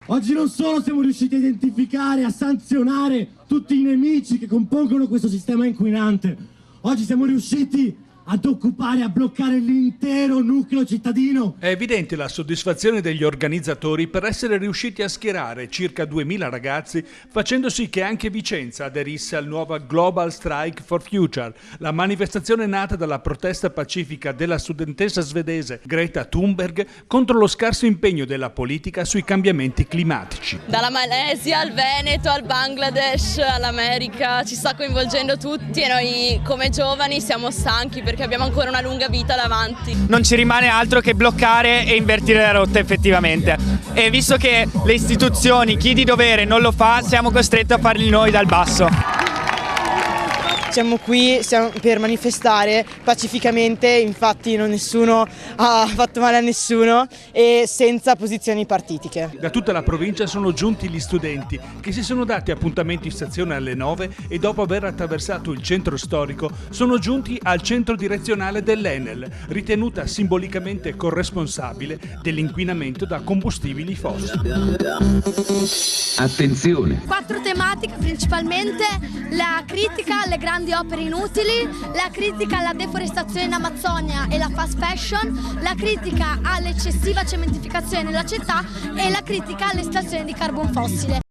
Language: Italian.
Oggi non solo siamo riusciti a identificare, a sanzionare tutti i nemici che compongono questo sistema inquinante, oggi siamo riusciti ad occupare, a bloccare l'intero nucleo cittadino. È evidente la soddisfazione degli organizzatori per essere riusciti a schierare circa 2000 ragazzi, facendo sì che anche Vicenza aderisse al nuovo Global Strike for Future, la manifestazione nata dalla protesta pacifica della studentessa svedese Greta Thunberg contro lo scarso impegno della politica sui cambiamenti climatici. Dalla Malesia al Veneto, al Bangladesh, all'America, ci sta coinvolgendo tutti e noi come giovani siamo stanchi perché abbiamo ancora una lunga vita davanti. Non ci rimane altro che bloccare e invertire la rotta effettivamente. E visto che le istituzioni, chi di dovere non lo fa, siamo costretti a farli noi dal basso. Siamo qui per manifestare pacificamente, infatti nessuno ha fatto male a nessuno e senza posizioni partitiche. Da tutta la provincia sono giunti gli studenti che si sono dati appuntamento in stazione alle 9 e dopo aver attraversato il centro storico sono giunti al centro direzionale dell'Enel, ritenuta simbolicamente corresponsabile dell'inquinamento da combustibili fossili. Attenzione! 4 tematiche principalmente: la critica alle grandi opere inutili, la critica alla deforestazione in Amazzonia e la fast fashion, la critica all'eccessiva cementificazione nella città e la critica all'estrazione di carbon fossile.